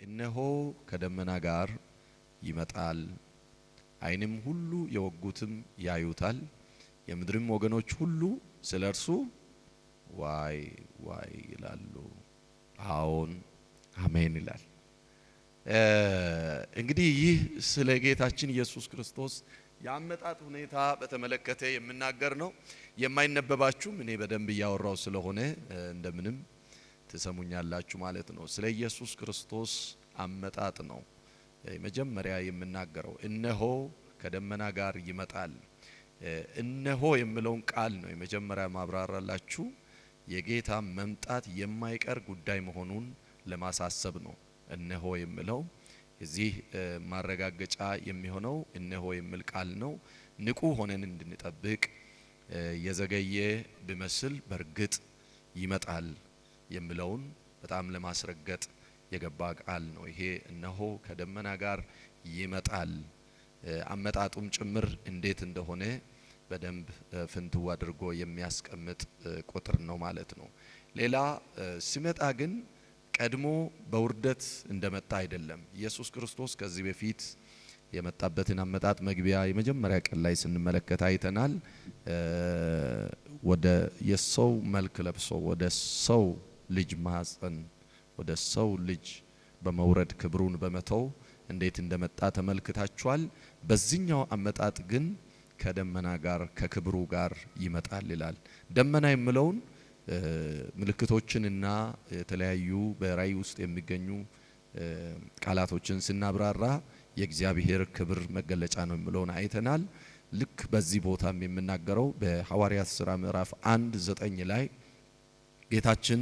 እነሆ ከደመና ጋር ይመጣል፣ ዓይንም ሁሉ የወጉትም ያዩታል፣ የምድርም ወገኖች ሁሉ ስለርሱ ዋይ ዋይ ይላሉ። አዎን አሜን ይላል። እንግዲህ ይህ ስለ ጌታችን ኢየሱስ ክርስቶስ ያመጣጥ ሁኔታ በተመለከተ የምናገር ነው። የማይነበባችሁም እኔ በደንብ ያወራው ስለሆነ እንደምንም ተሰሙኛላችሁ ማለት ነው። ስለ ኢየሱስ ክርስቶስ አመጣጥ ነው መጀመሪያ የምናገረው። እነሆ ከደመና ጋር ይመጣል። እነሆ የሚለውን ቃል ነው የመጀመሪያ ማብራራላችሁ። የጌታ መምጣት የማይቀር ጉዳይ መሆኑን ለማሳሰብ ነው። እነሆ የሚለው እዚህ ማረጋገጫ የሚሆነው እነሆ የሚል ቃል ነው። ንቁ ሆነን እንድንጠብቅ የዘገየ ቢመስል በርግጥ ይመጣል የሚለውን በጣም ለማስረገጥ የገባ ቃል ነው። ይሄ እነሆ ከደመና ጋር ይመጣል አመጣጡም ጭምር እንዴት እንደሆነ በደንብ ፍንትው አድርጎ የሚያስቀምጥ ቁጥር ነው ማለት ነው። ሌላ ሲመጣ ግን ቀድሞ በውርደት እንደመጣ አይደለም። ኢየሱስ ክርስቶስ ከዚህ በፊት የመጣበትን አመጣጥ መግቢያ የመጀመሪያ ቀን ላይ ስንመለከት አይተናል። ወደ የሰው መልክ ለብሶ ወደ ሰው ልጅ ማህፀን ወደ ሰው ልጅ በመውረድ ክብሩን በመተው እንዴት እንደመጣ ተመልክታችኋል። በዚህኛው አመጣጥ ግን ከደመና ጋር ከክብሩ ጋር ይመጣል ይላል። ደመና የሚለውን ምልክቶችንና የተለያዩ በራእይ ውስጥ የሚገኙ ቃላቶችን ስናብራራ የእግዚአብሔር ክብር መገለጫ ነው የሚለውን አይተናል። ልክ በዚህ ቦታም የምናገረው በሐዋርያት ሥራ ምዕራፍ 1:9 ላይ ጌታችን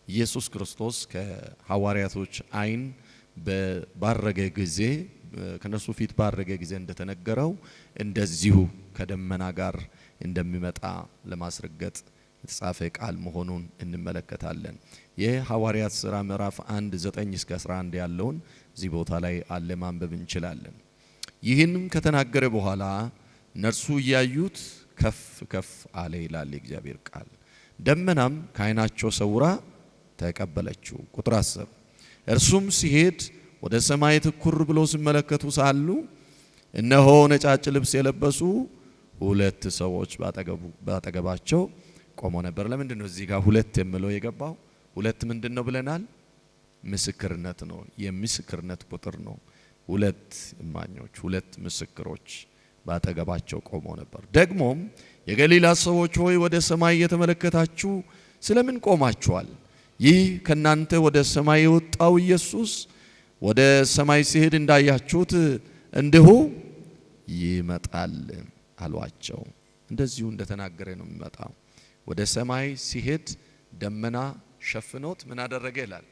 ኢየሱስ ክርስቶስ ከሐዋርያቶች ዓይን ባረገ ጊዜ ከነሱ ፊት ባረገ ጊዜ እንደተነገረው እንደዚሁ ከደመና ጋር እንደሚመጣ ለማስረገጥ የተጻፈ ቃል መሆኑን እንመለከታለን። የሐዋርያት ሥራ ምዕራፍ 1:9 እስከ 11 ያለውን እዚህ ቦታ ላይ አለ ማንበብ እንችላለን። ይህንም ከተናገረ በኋላ እነርሱ እያዩት ከፍ ከፍ አለ ይላል የእግዚአብሔር ቃል። ደመናም ከዓይናቸው ሰውራ ተቀበለችው። ቁጥር 10 እርሱም ሲሄድ ወደ ሰማይ ትኩር ብሎ ሲመለከቱ ሳሉ እነሆ ነጫጭ ልብስ የለበሱ ሁለት ሰዎች ባጠገባቸው ቆሞ ነበር። ለምንድን ነው እዚህ ጋር ሁለት የሚለው የገባው? ሁለት ምንድነው ብለናል? ምስክርነት ነው። የምስክርነት ቁጥር ነው። ሁለት እማኞች ሁለት ምስክሮች ባጠገባቸው ቆሞ ነበር። ደግሞም የገሊላ ሰዎች ሆይ ወደ ሰማይ እየተመለከታችሁ ስለምን ቆማችኋል? ይህ ከናንተ ወደ ሰማይ የወጣው ኢየሱስ ወደ ሰማይ ሲሄድ እንዳያችሁት እንዲሁ ይመጣል አሏቸው። እንደዚሁ እንደተናገረ ነው የሚመጣው። ወደ ሰማይ ሲሄድ ደመና ሸፍኖት ምን አደረገ ይላል?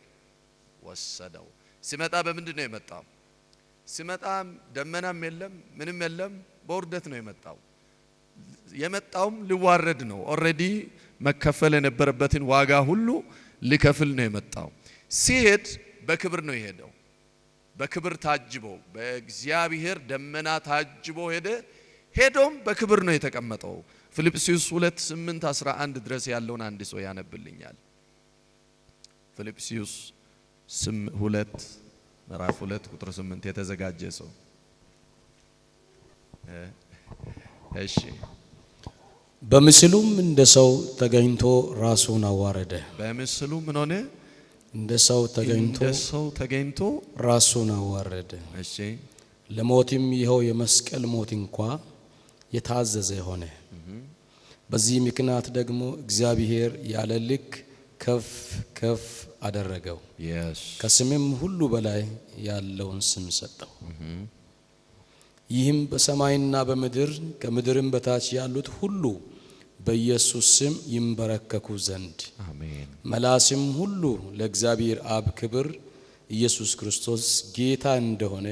ወሰደው። ሲመጣ በምንድን ነው የመጣው? ሲመጣ ደመናም የለም ምንም የለም፣ በውርደት ነው የመጣው። የመጣውም ሊዋረድ ነው። ኦሬዲ መከፈል የነበረበትን ዋጋ ሁሉ ሊከፍል ነው የመጣው። ሲሄድ በክብር ነው የሄደው። በክብር ታጅቦ በእግዚአብሔር ደመና ታጅቦ ሄደ። ሄዶም በክብር ነው የተቀመጠው። ፊልጵስዩስ 2:8-11 ድረስ ያለውን አንድ ሰው ያነብልኛል። ፊልጵስዩስ 2 ምዕራፍ 2 ቁጥር 8 የተዘጋጀ ሰው እሺ። በምስሉም እንደ ሰው ተገኝቶ ራሱን አዋረደ። በምስሉ ምን ሆነ? እንደ ሰው ተገኝቶ ራሱን አዋረደ። እሺ። ለሞትም ይኸው የመስቀል ሞት እንኳ የታዘዘ ሆነ። በዚህ ምክንያት ደግሞ እግዚአብሔር ያለ ልክ ከፍ ከፍ አደረገው። ከስምም ሁሉ በላይ ያለውን ስም ሰጠው። ይህም በሰማይና በምድር ከምድርም በታች ያሉት ሁሉ በኢየሱስ ስም ይንበረከኩ ዘንድ አሜን። መላስም ሁሉ ለእግዚአብሔር አብ ክብር ኢየሱስ ክርስቶስ ጌታ እንደሆነ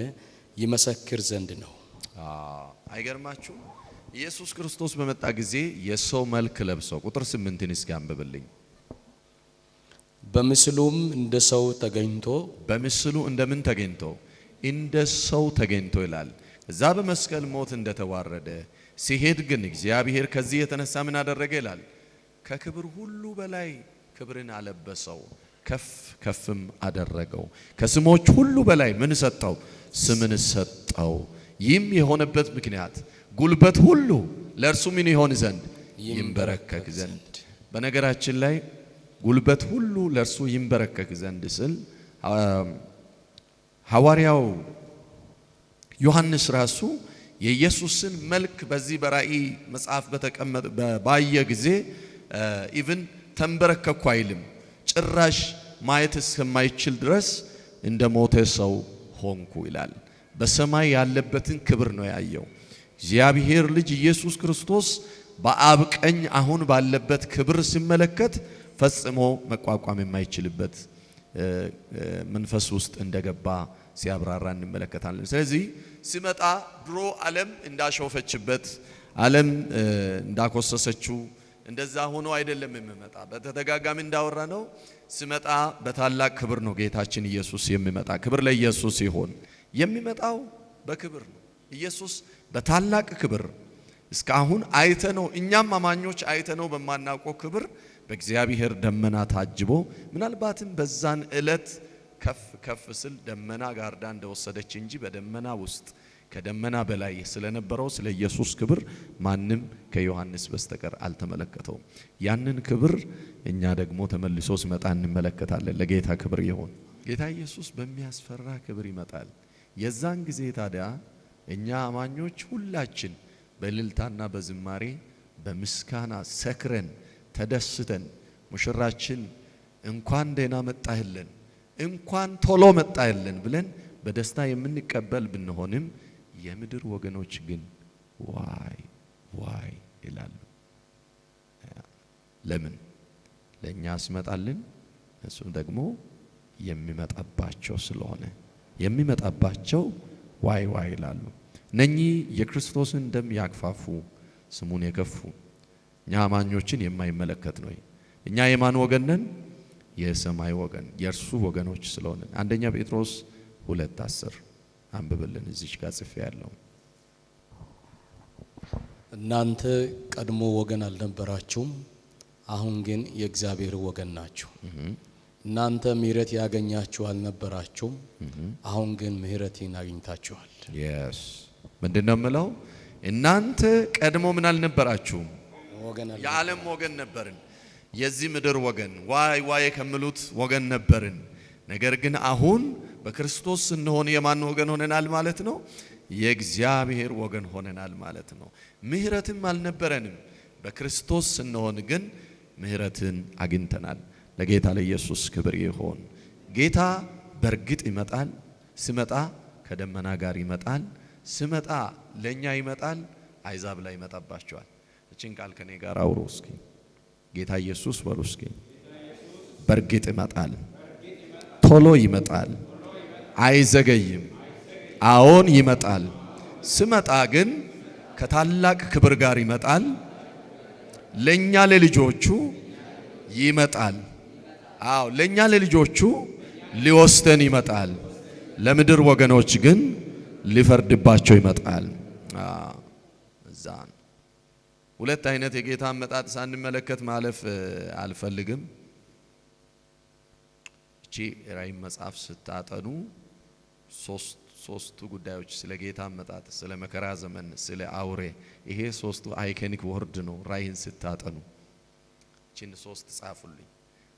ይመሰክር ዘንድ ነው። አይገርማችሁ? ኢየሱስ ክርስቶስ በመጣ ጊዜ የሰው መልክ ለብሶ ቁጥር 8ን እስኪ አንብብልኝ። በምስሉም እንደ ሰው ተገኝቶ በምስሉ እንደምን ተገኝቶ? እንደ ሰው ተገኝቶ ይላል። እዛ በመስቀል ሞት እንደተዋረደ ሲሄድ ግን እግዚአብሔር ከዚህ የተነሳ ምን አደረገ ይላል? ከክብር ሁሉ በላይ ክብርን አለበሰው። ከፍ ከፍም አደረገው። ከስሞች ሁሉ በላይ ምን ሰጠው? ስምን ሰጠው። ይህም የሆነበት ምክንያት ጉልበት ሁሉ ለእርሱ ምን ይሆን ዘንድ? ይንበረከክ ዘንድ። በነገራችን ላይ ጉልበት ሁሉ ለእርሱ ይንበረከክ ዘንድ ስል ሐዋርያው ዮሐንስ ራሱ የኢየሱስን መልክ በዚህ በራእይ መጽሐፍ ባየ ጊዜ ኢቭን ተንበረከኩ አይልም። ጭራሽ ማየት እስከማይችል ድረስ እንደ ሞተ ሰው ሆንኩ ይላል። በሰማይ ያለበትን ክብር ነው ያየው። እግዚአብሔር ልጅ ኢየሱስ ክርስቶስ በአብ ቀኝ አሁን ባለበት ክብር ሲመለከት ፈጽሞ መቋቋም የማይችልበት መንፈስ ውስጥ እንደገባ ሲያብራራ እንመለከታለን። ስለዚህ ሲመጣ ድሮ ዓለም እንዳሾፈችበት ዓለም እንዳኮሰሰችው እንደዛ ሆኖ አይደለም የሚመጣ። በተደጋጋሚ እንዳወራ ነው ሲመጣ በታላቅ ክብር ነው ጌታችን ኢየሱስ የሚመጣ። ክብር ለኢየሱስ ይሁን። የሚመጣው በክብር ነው። ኢየሱስ በታላቅ ክብር እስካሁን አይተነው እኛም አማኞች አይተነው በማናውቀው ክብር በእግዚአብሔር ደመና ታጅቦ ምናልባትም በዛን ዕለት ከፍ ከፍ ስል ደመና ጋርዳ እንደወሰደች እንጂ በደመና ውስጥ ከደመና በላይ ስለነበረው ስለ ኢየሱስ ክብር ማንም ከዮሐንስ በስተቀር አልተመለከተውም። ያንን ክብር እኛ ደግሞ ተመልሶ ሲመጣ እንመለከታለን። ለጌታ ክብር ይሁን። ጌታ ኢየሱስ በሚያስፈራ ክብር ይመጣል። የዛን ጊዜ ታዲያ እኛ አማኞች ሁላችን በእልልታና በዝማሬ በምስጋና ሰክረን ተደስተን ሙሽራችን እንኳን ደህና መጣህልን እንኳን ቶሎ መጣህልን ብለን በደስታ የምንቀበል ብንሆንም የምድር ወገኖች ግን ዋይ ዋይ ይላሉ። ለምን? ለእኛ ሲመጣልን እሱም ደግሞ የሚመጣባቸው ስለሆነ የሚመጣባቸው ዋይ ዋይ ይላሉ። እነኚህ የክርስቶስን ደም ያክፋፉ ስሙን የከፉ እኛ አማኞችን የማይመለከት ነው። እኛ የማን ወገን ነን? የሰማይ ወገን የእርሱ ወገኖች ስለሆነ አንደኛ ጴጥሮስ 2:10 አንብብልን። እዚች ጋር ጽፌ ያለው እናንተ ቀድሞ ወገን አልነበራችሁም፣ አሁን ግን የእግዚአብሔር ወገን ናችሁ። እናንተ ምሕረት ያገኛችሁ አልነበራችሁም፣ አሁን ግን ምሕረትን አግኝታችኋል። yes ምንድነው የምለው? እናንተ ቀድሞ ምን አልነበራችሁም? የዓለም ወገን ነበርን። የዚህ ምድር ወገን ዋይ ዋይ ከሚሉት ወገን ነበርን። ነገር ግን አሁን በክርስቶስ ስንሆን የማን ወገን ሆነናል ማለት ነው? የእግዚአብሔር ወገን ሆነናል ማለት ነው። ምሕረትም አልነበረንም። በክርስቶስ ስንሆን ግን ምሕረትን አግኝተናል። ለጌታ ለኢየሱስ ክብር ይሁን። ጌታ በእርግጥ ይመጣል። ሲመጣ ከደመና ጋር ይመጣል። ሲመጣ ለኛ ይመጣል። አይዛብ ላይ ይመጣባቸዋል። እቺን ቃል ከኔ ጋር አውሩ እስኪ። ጌታ ኢየሱስ በሉ እስኪ። በእርግጥ ይመጣል። ቶሎ ይመጣል። አይዘገይም። አዎን ይመጣል። ሲመጣ ግን ከታላቅ ክብር ጋር ይመጣል። ለኛ ለልጆቹ ይመጣል። አዎ ለኛ ለልጆቹ ሊወስደን ይመጣል። ለምድር ወገኖች ግን ሊፈርድባቸው ይመጣል። እዛን ሁለት አይነት የጌታ አመጣጥ ሳንመለከት ማለፍ አልፈልግም። እቺ ራእይ መጽሐፍ ስታጠኑ ሶስቱ ጉዳዮች ስለ ጌታ አመጣጥ፣ ስለ መከራ ዘመን፣ ስለ አውሬ፣ ይሄ ሶስቱ አይኮኒክ ወርድ ነው። ራእይን ስታጠኑ እቺን ሶስት ጻፉልኝ።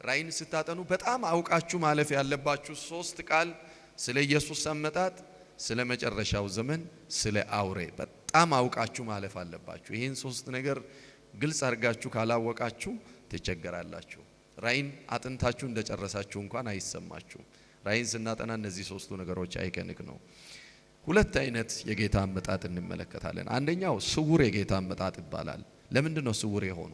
ራእይን ስታጠኑ በጣም አውቃችሁ ማለፍ ያለባችሁ ሶስት ቃል ስለ ኢየሱስ አመጣጥ፣ ስለ መጨረሻው ዘመን፣ ስለ አውሬ በጣም አውቃችሁ ማለፍ አለባችሁ። ይሄን ሶስት ነገር ግልጽ አድርጋችሁ ካላወቃችሁ ትቸገራላችሁ። ራእይን አጥንታችሁ እንደጨረሳችሁ እንኳን አይሰማችሁም። ራእይን ስናጠና እነዚህ ሶስቱ ነገሮች አይኮኒክ ነው። ሁለት አይነት የጌታ አመጣጥ እንመለከታለን። አንደኛው ስውር የጌታ አመጣጥ ይባላል። ለምንድን ነው ስውር የሆኑ?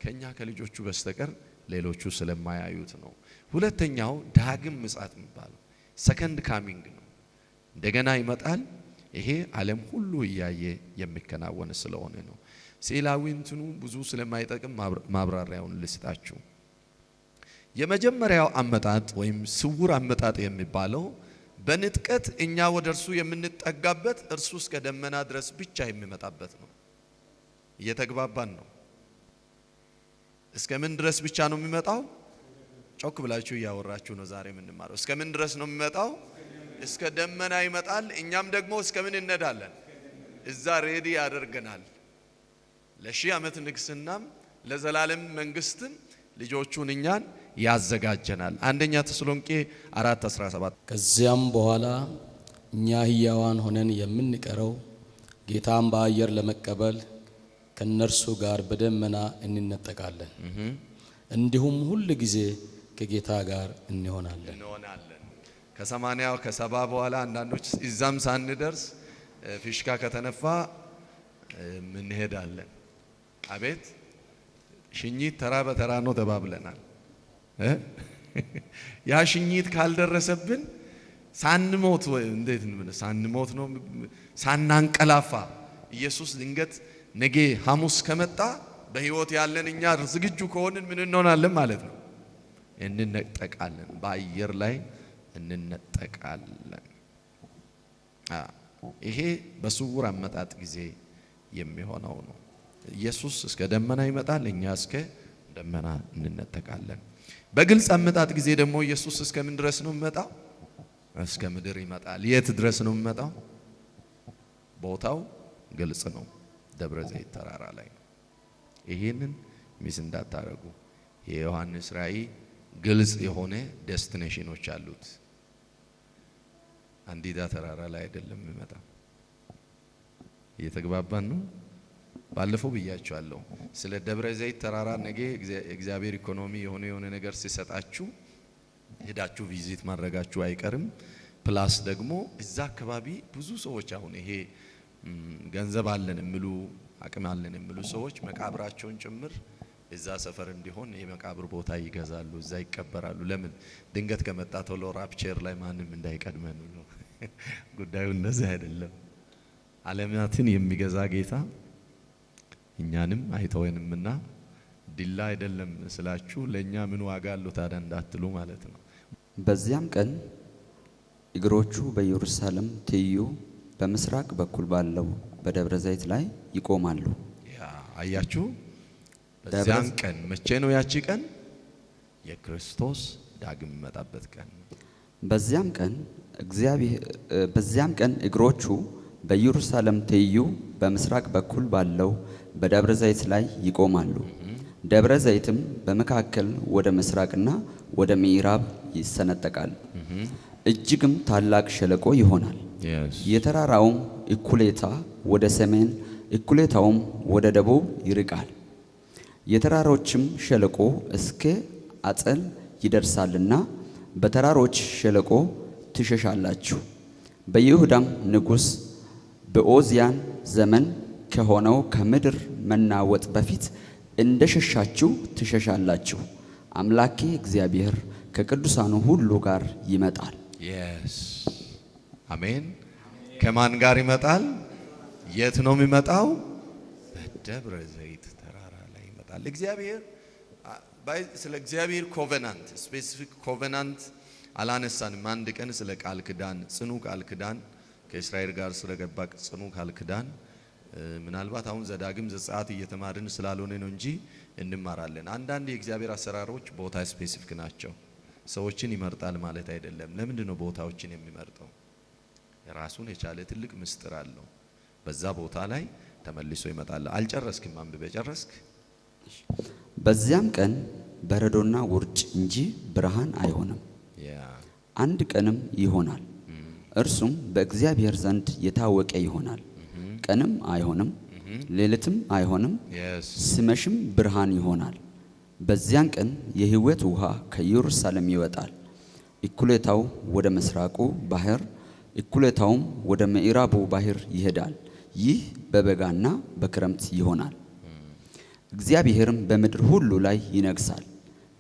ከኛ ከልጆቹ በስተቀር ሌሎቹ ስለማያዩት ነው። ሁለተኛው ዳግም ምጽአት የሚባለው ሰከንድ ካሚንግ ነው። እንደገና ይመጣል። ይሄ ዓለም ሁሉ እያየ የሚከናወን ስለሆነ ነው። ሴላዊ እንትኑ ብዙ ስለማይጠቅም ማብራሪያውን ልስጣችሁ። የመጀመሪያው አመጣጥ ወይም ስውር አመጣጥ የሚባለው በንጥቀት እኛ ወደ እርሱ የምንጠጋበት እርሱ እስከ ደመና ድረስ ብቻ የሚመጣበት ነው። እየተግባባን ነው። እስከ ምን ድረስ ብቻ ነው የሚመጣው? ጮክ ብላችሁ እያወራችሁ ነው ዛሬ የምንማረው። እስከ ምን ድረስ ነው የሚመጣው? እስከ ደመና ይመጣል። እኛም ደግሞ እስከ ምን እንሄዳለን? እዛ ሬዲ ያደርገናል። ለሺህ ዓመት ንግስናም ለዘላለም መንግስትም ልጆቹን እኛን ያዘጋጀናል። አንደኛ ተሰሎንቄ 4:17 ከዚያም በኋላ እኛ ሕያዋን ሆነን የምንቀረው ጌታን በአየር ለመቀበል ከነርሱ ጋር በደመና እንነጠቃለን፣ እንዲሁም ሁል ጊዜ ከጌታ ጋር እንሆናለን። ከ80 ከ70 በኋላ አንዳንዶች እዛም ሳንደርስ ፊሽካ ከተነፋ እንሄዳለን። አቤት ሽኝት ተራ በተራ ነው ተባብለናል። ያ ሽኝት ካልደረሰብን ሳንሞት እንዴት ሳንሞት ነው ሳናንቀላፋ ኢየሱስ ድንገት ነገ ሐሙስ ከመጣ በህይወት ያለን እኛ ዝግጁ ከሆንን ምን እንሆናለን ማለት ነው? እንነጠቃለን። በአየር ላይ እንነጠቃለን። ይሄ በስውር አመጣጥ ጊዜ የሚሆነው ነው። ኢየሱስ እስከ ደመና ይመጣል፣ እኛ እስከ ደመና እንነጠቃለን። በግልጽ አመጣጥ ጊዜ ደግሞ ኢየሱስ እስከ ምን ድረስ ነው የሚመጣው? እስከ ምድር ይመጣል። የት ድረስ ነው የሚመጣው? ቦታው ግልጽ ነው። ደብረ ዘይት ተራራ ላይ ነው። ይሄንን ሚስ እንዳታረጉ። የዮሐንስ ራእይ ግልጽ የሆነ ዴስቲኔሽኖች አሉት። አንዲዳ ተራራ ላይ አይደለም የሚመጣው። እየተግባባን ነው? ባለፈው ብያችኋለሁ ስለ ደብረ ዘይት ተራራ። ነገ እግዚአብሔር ኢኮኖሚ የሆነ ነገር ሲሰጣችሁ ሄዳችሁ ቪዚት ማድረጋችሁ አይቀርም። ፕላስ ደግሞ እዛ አካባቢ ብዙ ሰዎች አሁን ይሄ ገንዘብ አለን የሚሉ አቅም አለን የሚሉ ሰዎች መቃብራቸውን ጭምር እዛ ሰፈር እንዲሆን የመቃብር ቦታ ይገዛሉ፣ እዛ ይቀበራሉ። ለምን? ድንገት ከመጣ ቶሎ ራፕቸር ላይ ማንም እንዳይቀድመን ነው። ጉዳዩ እንደዚህ አይደለም። ዓለማትን የሚገዛ ጌታ እኛንም አይተወንምና ዲላ አይደለም ስላችሁ ለኛ ምን ዋጋ አለው ታዲያ እንዳትሉ ማለት ነው። በዚያም ቀን እግሮቹ በኢየሩሳሌም ትይዩ በምስራቅ በኩል ባለው በደብረ ዘይት ላይ ይቆማሉ። ያ አያችሁ፣ በዚያም ቀን መቼ ነው ያቺ ቀን? የክርስቶስ ዳግም መጣበት ቀን። በዚያም ቀን እግሮቹ በኢየሩሳሌም ትይዩ በምስራቅ በኩል ባለው በደብረ ዘይት ላይ ይቆማሉ። ደብረ ዘይትም በመካከል ወደ ምስራቅና ወደ ምዕራብ ይሰነጠቃል፣ እጅግም ታላቅ ሸለቆ ይሆናል። የተራራውም እኩሌታ ወደ ሰሜን እኩሌታውም ወደ ደቡብ ይርቃል። የተራሮችም ሸለቆ እስከ አጸል ይደርሳልና በተራሮች ሸለቆ ትሸሻላችሁ። በይሁዳም ንጉሥ በኦዝያን ዘመን ከሆነው ከምድር መናወጥ በፊት እንደሸሻችሁ ትሸሻላችሁ። አምላኬ እግዚአብሔር ከቅዱሳኑ ሁሉ ጋር ይመጣል። አሜን። ከማን ጋር ይመጣል? የት ነው የሚመጣው? በደብረ ዘይት ተራራ ላይ ይመጣል። እግዚአብሔር ስለ እግዚአብሔር ኮቨናንት ስፔሲፊክ ኮቨናንት አላነሳንም። አንድ ቀን ስለ ቃል ኪዳን ጽኑ ቃል ኪዳን ከእስራኤል ጋር ስለገባ ጽኑ ቃል ኪዳን ምናልባት አሁን ዘዳግም ዘጸአት እየተማርን ስላልሆነ ነው እንጂ እንማራለን። አንዳንድ የእግዚአብሔር አሰራሮች ቦታ ስፔሲፊክ ናቸው። ሰዎችን ይመርጣል ማለት አይደለም። ለምንድን ነው ቦታዎችን የሚመርጠው? ራሱን የቻለ ትልቅ ምስጢር አለው። በዛ ቦታ ላይ ተመልሶ ይመጣል። አልጨረስክም? አንብበ ጨረስክ? በዚያም ቀን በረዶና ውርጭ እንጂ ብርሃን አይሆንም። አንድ ቀንም ይሆናል፣ እርሱም በእግዚአብሔር ዘንድ የታወቀ ይሆናል። ቀንም አይሆንም፣ ሌሊትም አይሆንም፣ ሲመሽም ብርሃን ይሆናል። በዚያን ቀን የሕይወት ውሃ ከኢየሩሳሌም ይወጣል። እኩሌታው ወደ ምስራቁ ባህር እኩሌታውም ወደ ምዕራቡ ባህር ይሄዳል። ይህ በበጋና በክረምት ይሆናል። እግዚአብሔርም በምድር ሁሉ ላይ ይነግሣል።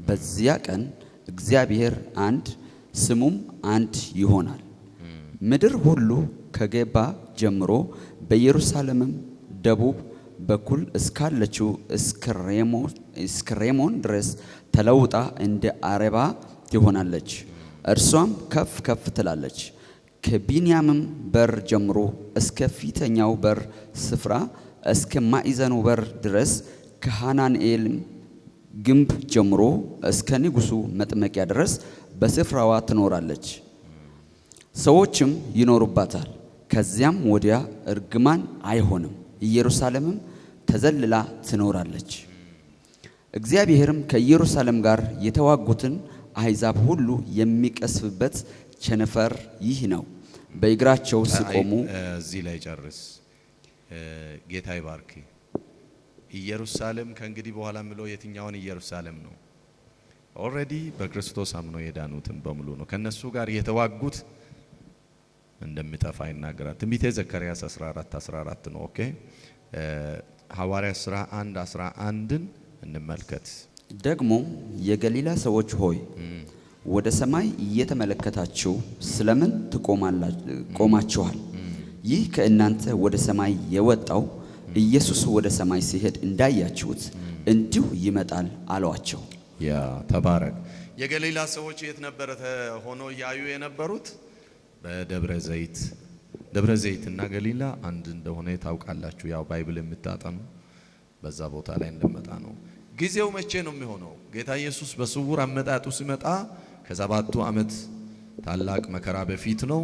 በዚያ ቀን እግዚአብሔር አንድ ስሙም አንድ ይሆናል። ምድር ሁሉ ከጌባ ጀምሮ በኢየሩሳሌምም ደቡብ በኩል እስካለችው እስከ ሬሞን ድረስ ተለውጣ እንደ አረባ ትሆናለች። እርሷም ከፍ ከፍ ትላለች። ከቢንያምም በር ጀምሮ እስከ ፊተኛው በር ስፍራ እስከ ማዕዘኑ በር ድረስ ከሐናንኤልም ግንብ ጀምሮ እስከ ንጉሡ መጥመቂያ ድረስ በስፍራዋ ትኖራለች፣ ሰዎችም ይኖሩባታል። ከዚያም ወዲያ እርግማን አይሆንም፣ ኢየሩሳሌምም ተዘልላ ትኖራለች። እግዚአብሔርም ከኢየሩሳሌም ጋር የተዋጉትን አሕዛብ ሁሉ የሚቀስፍበት ቸነፈር ይህ ነው። በእግራቸው ሲቆሙ እዚህ ላይ ጨርስ። ጌታ ይባርክ። ኢየሩሳሌም ከእንግዲህ በኋላ ምለው የትኛውን ኢየሩሳሌም ነው? ኦልሬዲ በክርስቶስ አምነው የዳኑትን በሙሉ ነው። ከነሱ ጋር የተዋጉት እንደሚጠፋ ይናገራል። ትንቢተ ዘካርያስ 14:14 ነው። ኦኬ ሐዋርያ ሥራ 1:11ን እንመልከት። ደግሞ የገሊላ ሰዎች ሆይ ወደ ሰማይ እየተመለከታችሁ ስለምን ቆማችኋል? ይህ ከእናንተ ወደ ሰማይ የወጣው ኢየሱስ ወደ ሰማይ ሲሄድ እንዳያችሁት እንዲሁ ይመጣል አሏቸው። ያ ተባረክ። የገሊላ ሰዎች የት ነበረ ሆኖ ያዩ የነበሩት? በደብረ ዘይት። ደብረ ዘይትና ገሊላ አንድ እንደሆነ ታውቃላችሁ። ያው ባይብል የምታጠኑ በዛ ቦታ ላይ እንደመጣ ነው። ጊዜው መቼ ነው የሚሆነው? ጌታ ኢየሱስ በስውር አመጣጡ ሲመጣ ከ7 ዓመት ታላቅ መከራ በፊት ነው።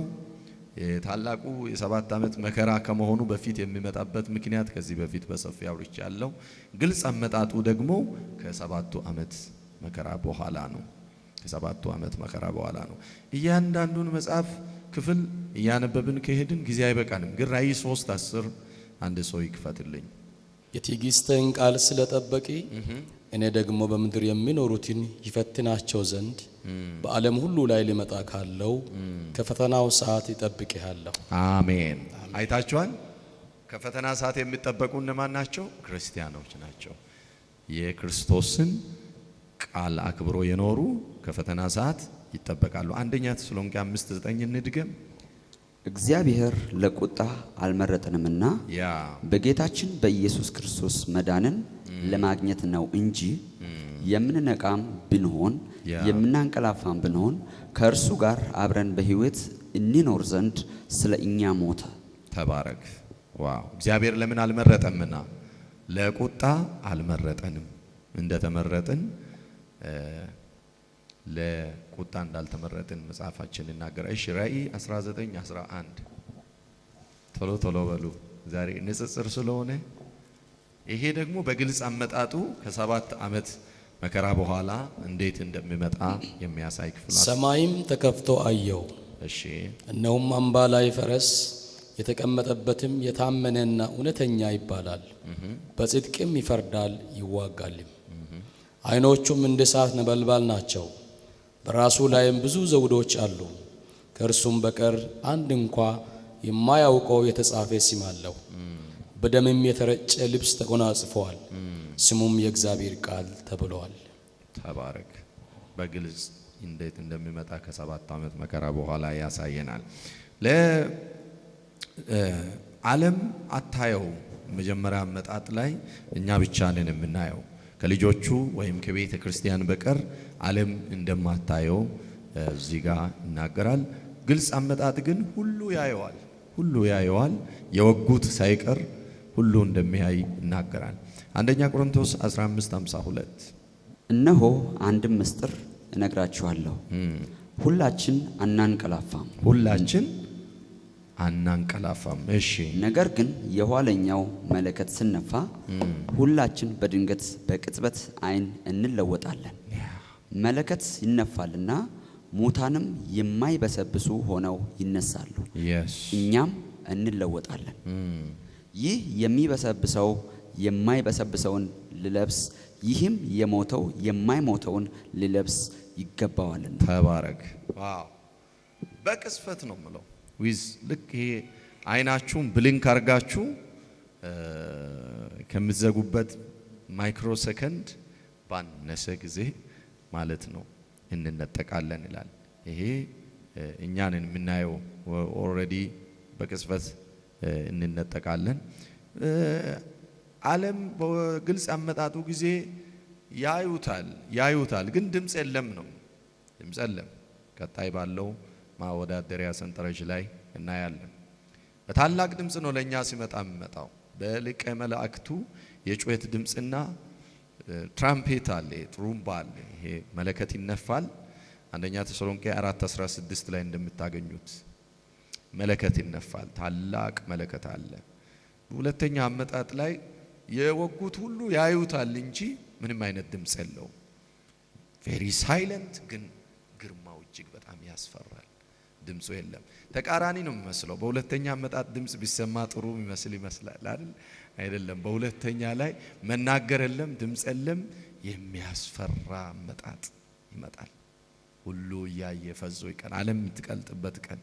የታላቁ የ7 ዓመት መከራ ከመሆኑ በፊት የሚመጣበት ምክንያት ከዚህ በፊት በሰፊ አውርቻለሁ። ግልጽ አመጣጡ ደግሞ ከ7 ዓመት መከራ በኋላ ነው። ከ7 ዓመት መከራ በኋላ ነው። እያንዳንዱን መጽሐፍ ክፍል እያነበብን ከሄድን ጊዜ አይበቃንም። ግን ራእይ 3:10 አንድ ሰው ይክፈትልኝ። የትዕግሥትህን ቃል ስለጠበቂ እኔ ደግሞ በምድር የሚኖሩትን ይፈትናቸው ዘንድ በዓለም ሁሉ ላይ ሊመጣ ካለው ከፈተናው ሰዓት ይጠብቅሃለሁ። አሜን። አይታችኋል። ከፈተና ሰዓት የሚጠበቁ እነማን ናቸው? ክርስቲያኖች ናቸው። የክርስቶስን ቃል አክብሮ የኖሩ ከፈተና ሰዓት ይጠበቃሉ። አንደኛ ተሰሎንቄ 5:9 እንድገም። እግዚአብሔር ለቁጣ አልመረጠንምና በጌታችን በኢየሱስ ክርስቶስ መዳንን ለማግኘት ነው እንጂ የምንነቃም ብንሆን የምናንቀላፋም ብንሆን ከእርሱ ጋር አብረን በሕይወት እንኖር ዘንድ ስለ እኛ ሞተ። ተባረክ። ዋው! እግዚአብሔር ለምን አልመረጠምና? ለቁጣ አልመረጠንም። እንደተመረጥን ለቁጣ እንዳልተመረጥን መጽሐፋችን ይናገራል። እሺ ራእይ 19:11 ቶሎ ቶሎ በሉ። ዛሬ ንጽጽር ስለሆነ ይሄ ደግሞ በግልጽ አመጣጡ ከ7 ዓመት መከራ በኋላ እንዴት እንደሚመጣ የሚያሳይ ክፍል። ሰማይም ተከፍቶ አየው። እሺ እነሆም አምባ ላይ ፈረስ የተቀመጠበትም የታመነና እውነተኛ ይባላል፣ በጽድቅም ይፈርዳል ይዋጋልም። ዓይኖቹም እንደ እሳት ነበልባል ናቸው፣ በራሱ ላይም ብዙ ዘውዶች አሉ። ከእርሱም በቀር አንድ እንኳ የማያውቀው የተጻፈ ስም አለው። በደምም የተረጨ ልብስ ተጎናጽፈዋል፣ ስሙም የእግዚአብሔር ቃል ተብሏል። ተባረክ። በግልጽ እንዴት እንደሚመጣ ከ7 ዓመት መከራ በኋላ ያሳየናል። ለዓለም አታየው። መጀመሪያ አመጣጥ ላይ እኛ ብቻ ነን የምናየው ከልጆቹ ወይም ከቤተ ክርስቲያን በቀር ዓለም እንደማታየው እዚህ ጋር ይናገራል። ግልጽ አመጣጥ ግን ሁሉ ያየዋል፣ ሁሉ ያየዋል። የወጉት ሳይቀር ሁሉ እንደሚያይ ይናገራል። አንደኛ ቆሮንቶስ 15:52 እነሆ አንድም ምስጢር እነግራችኋለሁ፣ ሁላችን አናንቀላፋም። ሁላችን አናንቀላፋም። እሺ ነገር ግን የኋለኛው መለከት ሲነፋ ሁላችን በድንገት በቅጽበት ዓይን እንለወጣለን። መለከት ይነፋልና ሙታንም የማይበሰብሱ ሆነው ይነሳሉ፣ እኛም እንለወጣለን። ይህ የሚበሰብሰው የማይበሰብሰውን ሊለብስ፣ ይህም የሞተው የማይሞተውን ሊለብስ ይገባዋልና። ተባረክ። ዋው! በቅጽበት ነው ምለው ዊዝ ልክ ይሄ አይናችሁን ብሊንክ አርጋችሁ ከምትዘጉበት ማይክሮ ሰከንድ ባነሰ ጊዜ ማለት ነው እንነጠቃለን ይላል። ይሄ እኛንን የምናየው ኦልሬዲ በቅጽበት እንነጠቃለን። ዓለም በግልጽ አመጣጡ ጊዜ ያዩታል፣ ግን ድምፅ የለም ነው። ድምፅ የለም። ቀጣይ ባለው ማወዳደሪያ ሰንጠረዥ ላይ እናያለን። በታላቅ ድምፅ ነው ለኛ ሲመጣ የሚመጣው። በሊቀ መላእክቱ የጩኸት ድምፅና ትራምፔት አለ፣ ጥሩምባ አለ። ይሄ መለከት ይነፋል። አንደኛ ተሰሎንቄ 4:16 ላይ እንደምታገኙት መለከት ይነፋል። ታላቅ መለከት አለ። ሁለተኛ አመጣጥ ላይ የወጉት ሁሉ ያዩታል እንጂ ምንም አይነት ድምጽ የለውም። ቬሪ ሳይለንት፣ ግን ግርማው እጅግ በጣም ያስፈራል። ድምፁ የለም። ተቃራኒ ነው የሚመስለው። በሁለተኛ አመጣጥ ድምጽ ቢሰማ ጥሩ ይመስላል አይደል? አይደለም። በሁለተኛ ላይ መናገር የለም፣ ድምጽ የለም። የሚያስፈራ አመጣጥ ይመጣል። ሁሉ እያየ ፈዞ ይቀር። ዓለም የምትቀልጥበት ቀን።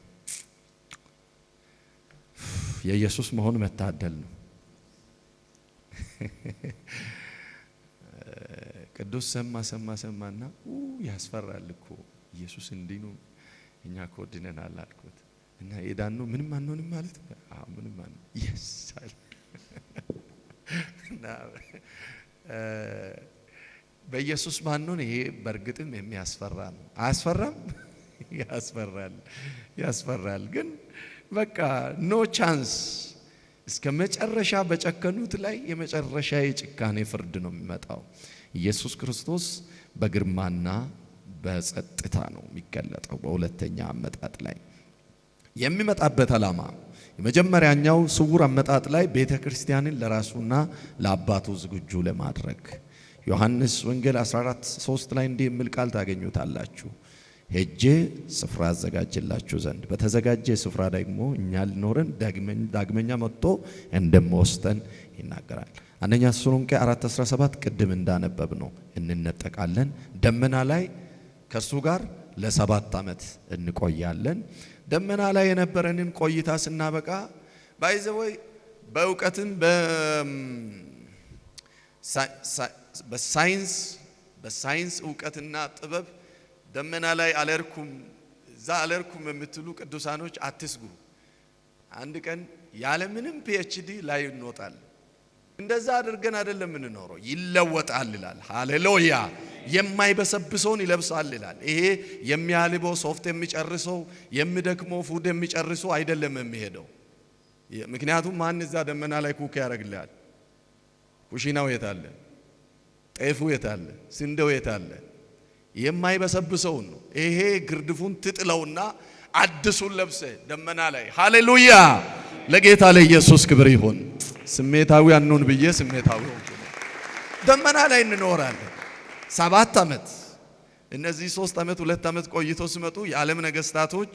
የኢየሱስ መሆን መታደል ነው። ቅዱስ ሰማና ያስፈራል እኮ ኢየሱስ እንዲህ ነው፣ እኛ እኮ ድነናል አልኩት እና የዳን ነው ምንም አንሆንም ማለት ነው። ምንም አንሆን ይሳል እና በኢየሱስ ማንሆን ይሄ በእርግጥም የሚያስፈራ ነው። አያስፈራም? ያስፈራል። ግን በቃ ኖ ቻንስ። እስከ መጨረሻ በጨከኑት ላይ የመጨረሻ የጭካኔ ፍርድ ነው የሚመጣው። ኢየሱስ ክርስቶስ በግርማና በጸጥታ ነው የሚገለጠው። በሁለተኛ አመጣጥ ላይ የሚመጣበት ዓላማ የመጀመሪያኛው ስውር አመጣጥ ላይ ቤተክርስቲያንን ለራሱና ለአባቱ ዝግጁ ለማድረግ ዮሐንስ ወንጌል 14:3 ላይ እንዲህ የሚል ቃል ታገኙታላችሁ። ሄጄ ስፍራ አዘጋጅላችሁ ዘንድ በተዘጋጀ ስፍራ ደግሞ እኛ ልኖረን ዳግመኛ መጥቶ እንደሚወስደን ይናገራል። አንደኛ ተሰሎንቄ 4:17 ቅድም እንዳነበብ ነው እንነጠቃለን። ደመና ላይ ከሱ ጋር ለ7 ዓመት እንቆያለን። ደመና ላይ የነበረንን ቆይታ ስናበቃ ባይዘወይ በእውቀትም በሳይንስ እውቀትና ጥበብ ደመና ላይ አለርኩም እዛ አለርኩም የምትሉ ቅዱሳኖች አትስጉ። አንድ ቀን ያለ ምንም ፒኤችዲ ላይ እንወጣለን። እንደዛ አድርገን አይደለም የምንኖረው፣ ይለወጣል ይላል። ሃሌሉያ! የማይበሰብሰውን ይለብሳል ይላል። ይሄ የሚያልበው ሶፍት የሚጨርሰው የሚደክመው ፉድ የሚጨርሰው አይደለም የሚሄደው። ምክንያቱም ማን እዛ ደመና ላይ ኩክ ያደርግልሃል? ኩሽናው የት አለ? ጤፉ የት አለ? ስንዴው የት አለ? የማይበሰብሰውን ነው። ይሄ ግርድፉን ትጥለውና አዲሱን ለብሰ ደመና ላይ ሃሌሉያ! ለጌታ ለኢየሱስ ክብር ይሁን። ስሜታዊ አንሁን ብዬ ስሜታዊ ሆንኩ። ደመና ላይ እንኖራለን 7 ዓመት። እነዚህ 3 ዓመት 2 ዓመት ቆይቶ ሲመጡ የዓለም ነገስታቶች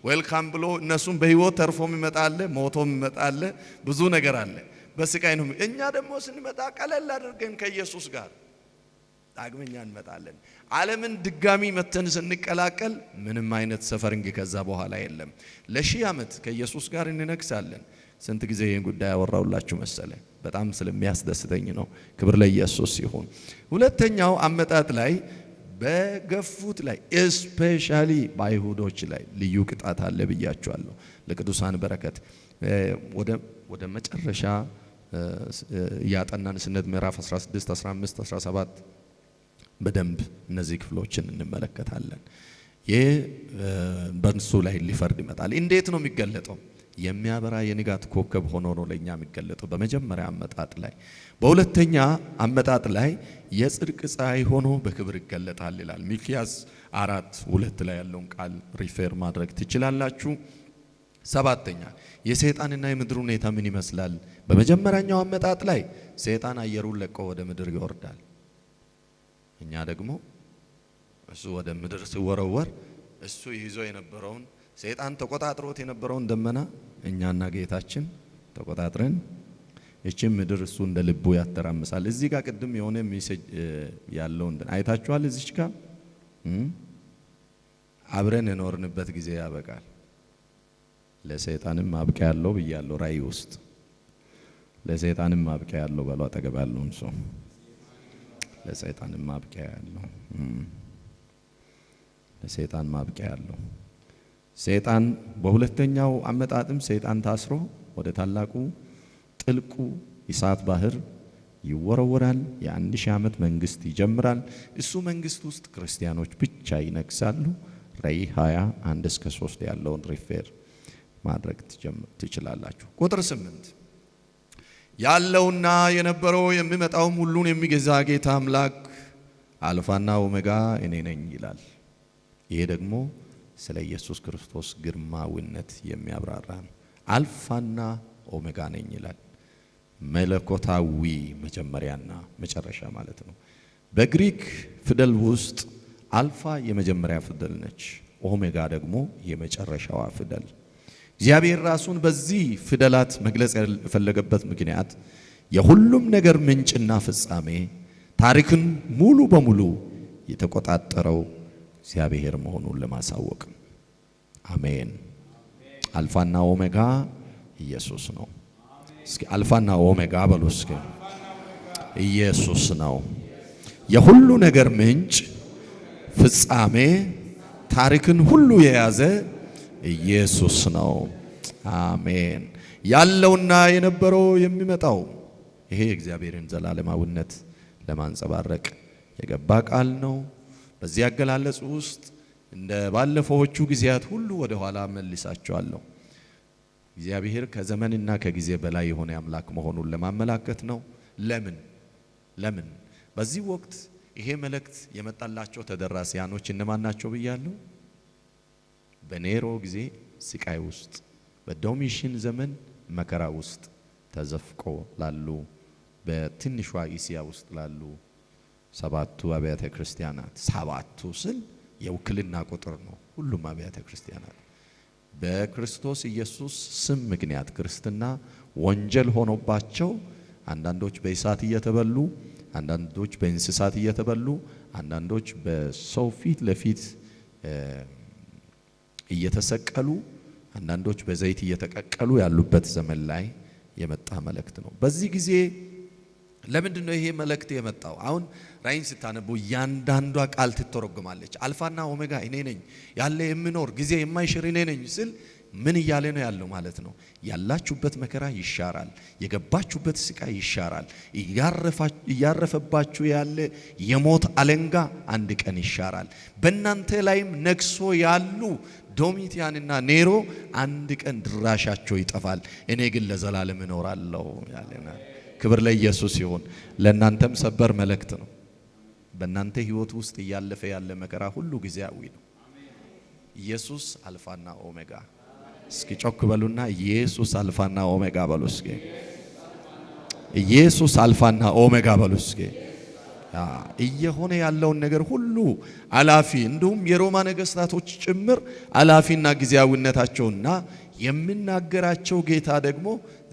ዌልካም ብሎ እነሱም በህይወት ተርፎም ይመጣል፣ ሞቶም ይመጣል፣ ብዙ ነገር አለ። በስቃይ ነው። እኛ ደግሞ ስንመጣ ቀለል አድርገን ከኢየሱስ ጋር ዳግመኛ እንመጣለን። ዓለምን ድጋሚ መተን ስንቀላቀል ምንም አይነት ሰፈሪንግ ከዛ በኋላ የለም። ለ1000 ዓመት ከኢየሱስ ጋር እንነግሳለን። ስንት ጊዜ ይህን ጉዳይ ያወራውላችሁ መሰለ? በጣም ስለሚያስደስተኝ ነው። ክብር ለኢየሱስ ይሁን። ሁለተኛው አመጣጥ ላይ በገፉት ላይ ስፔሻሊ በአይሁዶች ላይ ልዩ ቅጣት አለ ብያቸዋለሁ። ለቅዱሳን በረከት ወደ መጨረሻ ያጠናን ስነት ምዕራፍ 16 15 17 በደንብ እነዚህ ክፍሎችን እንመለከታለን። ይህ በእንሱ ላይ ሊፈርድ ይመጣል። እንዴት ነው የሚገለጠው? የሚያበራ የንጋት ኮከብ ሆኖ ነው ለኛ የሚገለጠው በመጀመሪያ አመጣጥ ላይ። በሁለተኛ አመጣጥ ላይ የጽድቅ ፀሐይ ሆኖ በክብር ይገለጣል ይላል። ሚክያስ 4:2 ላይ ያለውን ቃል ሪፌር ማድረግ ትችላላችሁ። ሰባተኛ የሰይጣንና የምድር ሁኔታ ምን ይመስላል? በመጀመሪያኛው አመጣጥ ላይ ሰይጣን አየሩን ለቆ ወደ ምድር ይወርዳል። እኛ ደግሞ እሱ ወደ ምድር ሲወረወር እሱ ይዞ የነበረውን ሰይጣን ተቆጣጥሮት የነበረውን ደመና እኛና ጌታችን ተቆጣጥረን እቺ ምድር እሱ እንደ ልቡ ያተራምሳል። እዚህ ጋር ቅድም የሆነ ሜሴጅ ያለው አይታችኋል። እዚች ጋር አብረን የኖርንበት ጊዜ ያበቃል። ለሰይጣንም ማብቂያ ያለው ብያለሁ። ራእይ ውስጥ ለሰይጣንም ማብቂያ ያለው በሉ አጠገብ ያለውን ሰው ለሰይጣንም ማብቂያ ያለው ለሰይጣን ማብቂያ ያለው ሰይጣን በሁለተኛው አመጣጥም ሰይጣን ታስሮ ወደ ታላቁ ጥልቁ እሳት ባህር ይወረወራል። የ1000 ዓመት መንግስት ይጀምራል። እሱ መንግስት ውስጥ ክርስቲያኖች ብቻ ይነግሳሉ። ራእይ 21-3 ያለውን ሪፌር ማድረግ ትችላላችሁ። ቁጥር 8 ያለውና የነበረው የሚመጣውም ሁሉን የሚገዛ ጌታ አምላክ አልፋና ኦሜጋ እኔ ነኝ ይላል። ይሄ ደግሞ ስለ ኢየሱስ ክርስቶስ ግርማዊነት የሚያብራራ ነው። አልፋና ኦሜጋ ነኝ ይላል። መለኮታዊ መጀመሪያና መጨረሻ ማለት ነው። በግሪክ ፊደል ውስጥ አልፋ የመጀመሪያ ፊደል ነች፣ ኦሜጋ ደግሞ የመጨረሻዋ ፊደል። እግዚአብሔር ራሱን በዚህ ፊደላት መግለጽ የፈለገበት ምክንያት የሁሉም ነገር ምንጭና ፍጻሜ፣ ታሪክን ሙሉ በሙሉ የተቆጣጠረው እግዚአብሔር መሆኑን ለማሳወቅ። አሜን። አልፋና ኦሜጋ ኢየሱስ ነው። እስኪ አልፋና ኦሜጋ በሉ እስኪ። ኢየሱስ ነው። የሁሉ ነገር ምንጭ፣ ፍጻሜ፣ ታሪክን ሁሉ የያዘ ኢየሱስ ነው። አሜን። ያለውና የነበረው የሚመጣው፣ ይሄ እግዚአብሔርን ዘላለማዊነት ለማንጸባረቅ የገባ ቃል ነው። በዚህ አገላለጽ ውስጥ እንደ ባለፈዎቹ ጊዜያት ሁሉ ወደ ኋላ መልሳቸዋለሁ። እግዚአብሔር ከዘመንና ከጊዜ በላይ የሆነ አምላክ መሆኑን ለማመላከት ነው። ለምን በዚህ ወቅት ይሄ መልእክት የመጣላቸው ተደራሲያኖች እነማን ናቸው ብያለሁ? በኔሮ ጊዜ ስቃይ ውስጥ፣ በዶሚሽን ዘመን መከራ ውስጥ ተዘፍቆ ላሉ፣ በትንሿ እስያ ውስጥ ላሉ ሰባቱ አብያተ ክርስቲያናት። ሰባቱ ስል የውክልና ቁጥር ነው። ሁሉም አብያተ ክርስቲያናት በክርስቶስ ኢየሱስ ስም ምክንያት ክርስትና ወንጀል ሆኖባቸው፣ አንዳንዶች በእሳት እየተበሉ፣ አንዳንዶች በእንስሳት እየተበሉ፣ አንዳንዶች በሰው ፊት ለፊት እየተሰቀሉ፣ አንዳንዶች በዘይት እየተቀቀሉ ያሉበት ዘመን ላይ የመጣ መልእክት ነው። በዚህ ጊዜ ለምንድን ነው ይሄ መልእክት የመጣው? አሁን ራእይን ስታነቡ እያንዳንዷ ቃል ትተረጎማለች። አልፋና ኦሜጋ እኔ ነኝ፣ ያለ የምኖር ጊዜ የማይሽር እኔ ነኝ ስል ምን እያለ ነው ያለው ማለት ነው? ያላችሁበት መከራ ይሻራል፣ የገባችሁበት ስቃይ ይሻራል፣ እያረፈባችሁ ያለ የሞት አለንጋ አንድ ቀን ይሻራል፣ በእናንተ ላይም ነግሶ ያሉ ዶሚቲያንና ኔሮ አንድ ቀን ድራሻቸው ይጠፋል፣ እኔ ግን ለዘላለም እኖራለሁ ያለና። ክብር ለኢየሱስ ይሁን። ለእናንተም ሰበር መልእክት ነው። በእናንተ ህይወት ውስጥ እያለፈ ያለ መከራ ሁሉ ጊዜያዊ ነው። ኢየሱስ አልፋና ኦሜጋ። እስኪ ጮክ በሉና ኢየሱስ አልፋና ኦሜጋ በሉ እስኪ። ኢየሱስ አልፋና ኦሜጋ በሉ እስኪ። እየሆነ ያለውን ነገር ሁሉ አላፊ፣ እንዲሁም የሮማ ነገስታቶች ጭምር አላፊና ጊዜያዊነታቸውና የሚናገራቸው ጌታ ደግሞ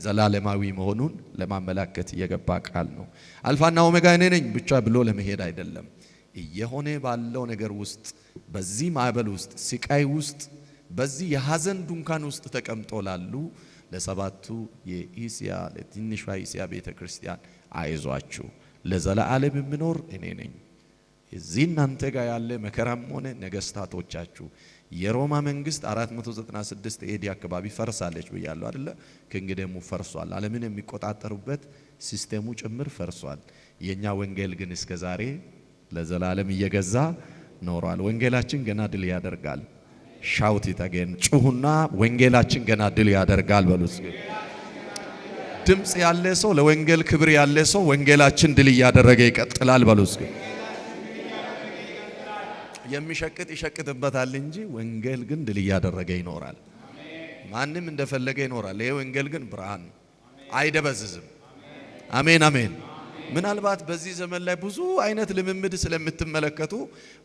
ዘላለማዊ መሆኑን ለማመላከት የገባ ቃል ነው። አልፋና ኦሜጋ እኔ ነኝ ብቻ ብሎ ለመሄድ አይደለም። እየሆነ ባለው ነገር ውስጥ፣ በዚህ ማዕበል ውስጥ፣ ስቃይ ውስጥ፣ በዚህ የሐዘን ድንኳን ውስጥ ተቀምጦ ላሉ ለሰባቱ የኢስያ ለትንሿ ኢስያ ቤተክርስቲያን አይዟችሁ፣ ለዘላለም የምኖር እኔ ነኝ። እዚህ እናንተ ጋር ያለ መከራም ሆነ ነገስታቶቻችሁ፣ የሮማ መንግስት 496 ኤዲ አካባቢ ፈርሳለች ብያለሁ አይደለ? ከእንግዲህሙ ፈርሷል። ዓለምን የሚቆጣጠሩበት ሲስተሙ ጭምር ፈርሷል። የኛ ወንጌል ግን እስከ ዛሬ ለዘላለም እየገዛ ኖሯል። ወንጌላችን ገና ድል ያደርጋል። ሻውት ይተገን ጩሁና ወንጌላችን ገና ድል ያደርጋል በሉት። ድምጽ ያለ ሰው፣ ለወንጌል ክብር ያለ ሰው ወንጌላችን ድል ያደረገ ይቀጥላል በሉት። የሚሸቅጥ ይሸቅጥበታል እንጂ ወንጌል ግን ድል ያደረገ ይኖራል። ማንም እንደፈለገ ይኖራል። ይሄ ወንጌል ግን ብርሃን አይደበዝዝም። አሜን አሜን። ምናልባት በዚህ ዘመን ላይ ብዙ አይነት ልምምድ ስለምትመለከቱ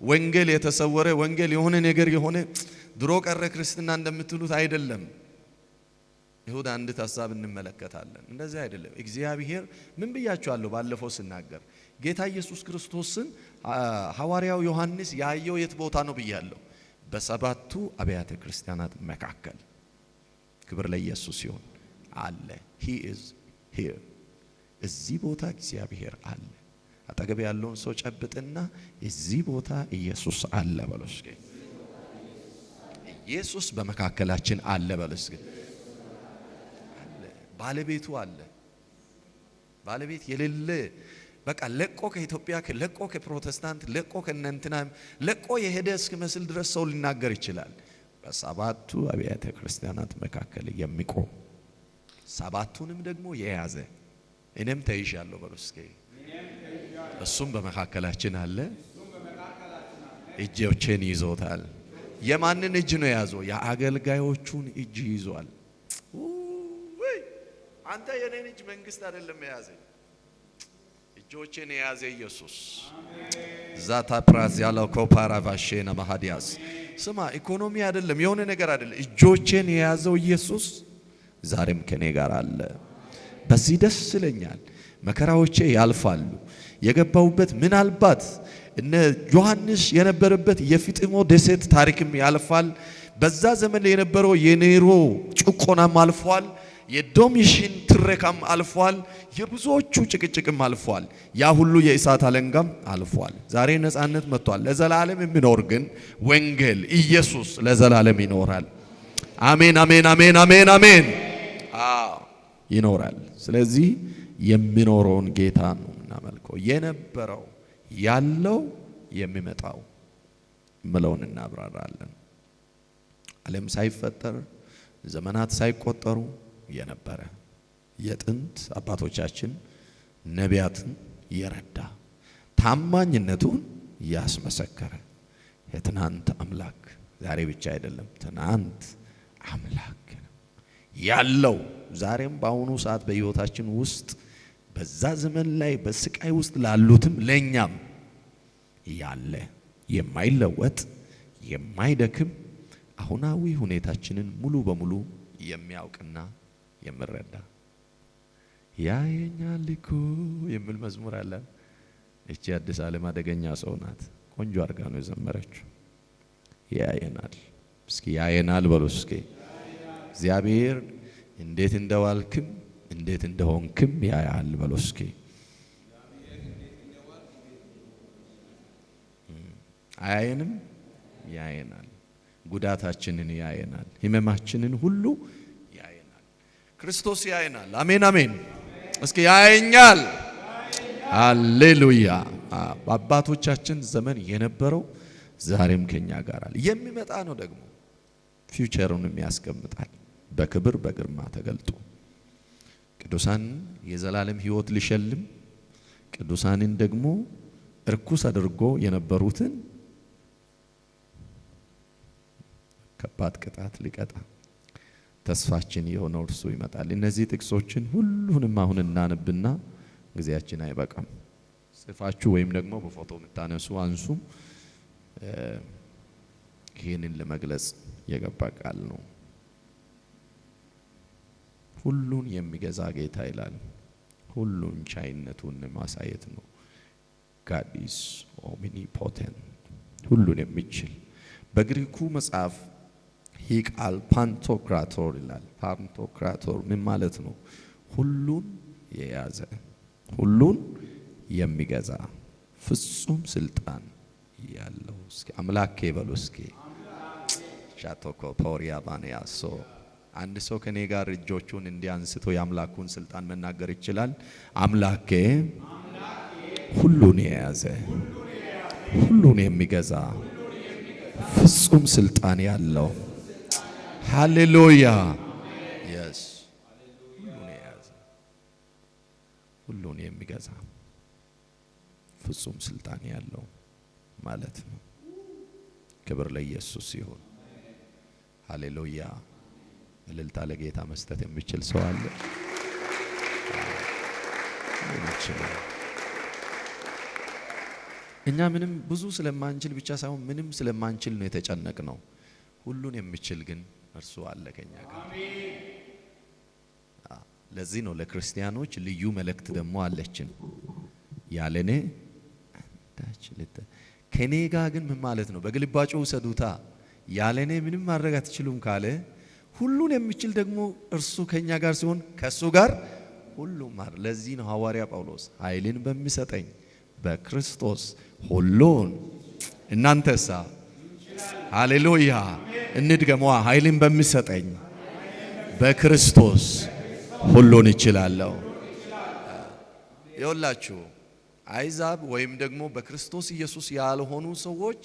ወንጌል የተሰወረ ወንጌል የሆነ ነገር የሆነ ድሮ ቀረ ክርስትና እንደምትሉት አይደለም። ይሁዳ አንድ ሐሳብ እንመለከታለን። እንደዚህ አይደለም። እግዚአብሔር ምን ብያችኋለሁ ባለፈው ስናገር፣ ጌታ ኢየሱስ ክርስቶስን ሐዋርያው ዮሐንስ ያየው የት ቦታ ነው ብያለሁ? በሰባቱ አብያተ ክርስቲያናት መካከል። ክብር ለኢየሱስ ይሁን። አለ he is here። እዚህ ቦታ እግዚአብሔር አለ። አጠገብ ያለውን ሰው ጨብጥና እዚህ ቦታ ኢየሱስ አለ በለው እስኪ። ኢየሱስ በመካከላችን አለ በለው እስኪ። ባለቤቱ አለ። ባለቤት የሌለ በቃ ለቆ ከኢትዮጵያ ለቆ ከፕሮቴስታንት ለቆ ከነንትና ለቆ የሄደ እስኪመስል ድረስ ሰው ሊናገር ይችላል። በሰባቱ አብያተ ክርስቲያናት መካከል የሚቆም ሰባቱንም ደግሞ የያዘ እኔም ተይዣለሁ በሉ እስኪ። እሱም በመካከላችን አለ። እጆቼን ይዞታል። የማንን እጅ ነው የያዘው? የአገልጋዮቹን እጅ ይዟል። ወይ አንተ የኔን እጅ መንግስት አይደለም የያዘኝ፣ እጆቼን የያዘ ኢየሱስ። ዛታ ፕራዝ ያለው ኮፓራ ቫሼና ማሃዲያስ ስማ፣ ኢኮኖሚ አይደለም የሆነ ነገር አይደለም፣ እጆቼን የያዘው ኢየሱስ ዛሬም ከኔ ጋር አለ። በዚህ ደስ ይለኛል። መከራዎቼ ያልፋሉ። የገባውበት ምናልባት እነ ዮሐንስ የነበረበት የፊጥሞ ደሴት ታሪክም ያልፋል። በዛ ዘመን የነበረው የኔሮ ጭቆናም አልፏል። የዶሚሽን ትረካም አልፏል። የብዙዎቹ ጭቅጭቅም አልፏል። ያ ሁሉ የእሳት አለንጋም አልፏል። ዛሬ ነፃነት መጥቷል። ለዘላለም የሚኖር ግን ወንጌል ኢየሱስ ለዘላለም ይኖራል። አሜን አሜን አሜን አሜን አሜን። ይኖራል። ስለዚህ የሚኖረውን ጌታ ነው እናመልከው። የነበረው ያለው የሚመጣው ምለውን እናብራራለን። ዓለም ሳይፈጠር ዘመናት ሳይቆጠሩ የነበረ የጥንት አባቶቻችን ነቢያትን የረዳ ታማኝነቱን ያስመሰከረ የትናንት አምላክ ዛሬ ብቻ አይደለም፣ ትናንት አምላክ ያለው ዛሬም በአሁኑ ሰዓት በሕይወታችን ውስጥ በዛ ዘመን ላይ በስቃይ ውስጥ ላሉትም ለኛም ያለ የማይለወጥ የማይደክም አሁናዊ ሁኔታችንን ሙሉ በሙሉ የሚያውቅና የሚረዳ ያየኛል እኮ የሚል መዝሙር አለ። እቺ አዲስ ዓለም አደገኛ ሰው ናት። ቆንጆ አርጋ ነው የዘመረችው። ያየናል። እስኪ ያየናል በሉ እስኪ። እግዚአብሔር እንዴት እንደዋልክም እንዴት እንደሆንክም ያያል በሉ እስኪ። አያየንም? ያየናል። ጉዳታችንን ያየናል። ህመማችንን ሁሉ ያየናል። ክርስቶስ ያየናል። አሜን አሜን። እስኪ ያየኛል። ሃሌሉያ። በአባቶቻችን ዘመን የነበረው ዛሬም ከኛ ጋር አለ። የሚመጣ ነው ደግሞ ፊውቸሩንም ያስቀምጣል። በክብር በግርማ ተገልጦ ቅዱሳን የዘላለም ሕይወት ሊሸልም ቅዱሳንን ደግሞ እርኩስ አድርጎ የነበሩትን ከባድ ቅጣት ሊቀጣ ተስፋችን የሆነው እርሱ ይመጣል። እነዚህ ጥቅሶችን ሁሉንም አሁን እናንብና ጊዜያችን አይበቃም። ጽፋችሁ ወይም ደግሞ በፎቶ የምታነሱ አንሱ። ይህንን ለመግለጽ የገባ ቃል ነው። ሁሉን የሚገዛ ጌታ ይላል። ሁሉን ቻይነቱን ማሳየት ነው። God is omnipotent ሁሉን የሚችል። በግሪኩ መጽሐፍ ይህ ቃል ፓንቶክራቶር ይላል። ፓንቶክራቶር ምን ማለት ነው? ሁሉን የያዘ ሁሉን የሚገዛ ፍጹም ስልጣን ያለው። እስኪ አምላኬ በሉ እስኪ። ሻቶኮ ፖሪያ ባንያሶ አንድ ሰው ከኔ ጋር እጆቹን እንዲያንስቶ የአምላኩን ስልጣን መናገር ይችላል። አምላኬ ሁሉን የያዘ ሁሉን የሚገዛ ፍጹም ስልጣን ያለው። ሃሌሉያ። የስ ሁሉን የያዘ ሁሉን የሚገዛ ፍጹም ስልጣን ያለው ማለት ነው። ክብር ለኢየሱስ ይሁን። ሃሌሉያ። እልልታ ለጌታ መስጠት የሚችል ሰው አለ? እኛ ምንም ብዙ ስለማንችል ብቻ ሳይሆን ምንም ስለማንችል ነው የተጨነቅ ነው። ሁሉን የሚችል ግን እርሱ አለ ከኛ ጋር። ለዚህ ነው ለክርስቲያኖች ልዩ መልእክት ደግሞ አለችን። ያለኔ ከኔ ጋር ግን ምን ማለት ነው? በግልባጩ ውሰዱታ። ያለኔ ምንም ማድረግ አትችሉም ካለ ሁሉን የሚችል ደግሞ እርሱ ከኛ ጋር ሲሆን ከሱ ጋር ሁሉም ማር። ለዚህ ነው ሐዋርያ ጳውሎስ ኃይልን በሚሰጠኝ በክርስቶስ ሁሉን እናንተሳ ሃሌሉያ እንድገመዋ ኃይልን በሚሰጠኝ በክርስቶስ ሁሉን እችላለሁ። ይኸውላችሁ አይዛብ ወይም ደግሞ በክርስቶስ ኢየሱስ ያልሆኑ ሰዎች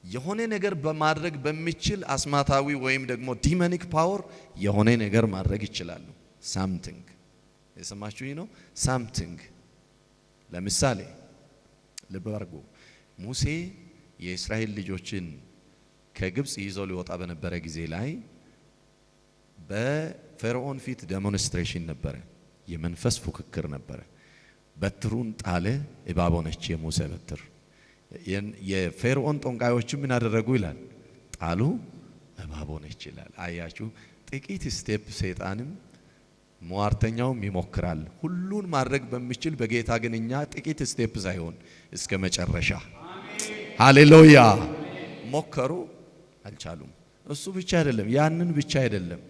የሆነ ነገር በማድረግ በሚችል አስማታዊ ወይም ደግሞ ዲሞኒክ ፓወር የሆነ ነገር ማድረግ ይችላሉ። ሳምቲንግ የሰማችሁኝ ነው። ሳምቲንግ ለምሳሌ ልብ አድርጉ። ሙሴ የእስራኤል ልጆችን ከግብጽ ይዘው ሊወጣ በነበረ ጊዜ ላይ በፈርዖን ፊት ዴሞንስትሬሽን ነበረ፣ የመንፈስ ፉክክር ነበረ። በትሩን ጣለ፣ እባብ ሆነች የሙሴ በትር። የፈርዖን ጦንቃዮች ምን አደረጉ ይላል? ጣሉ፣ እባብ ሆነች ይላል። አያችሁ፣ ጥቂት ስቴፕ ሰይጣንም ሟርተኛውም ይሞክራል። ሁሉን ማድረግ በሚችል በጌታ ግን እኛ ጥቂት ስቴፕ ሳይሆን እስከ መጨረሻ ሃሌሉያ ሞከሩ፣ አልቻሉም። እሱ ብቻ አይደለም፣ ያንን ብቻ አይደለም።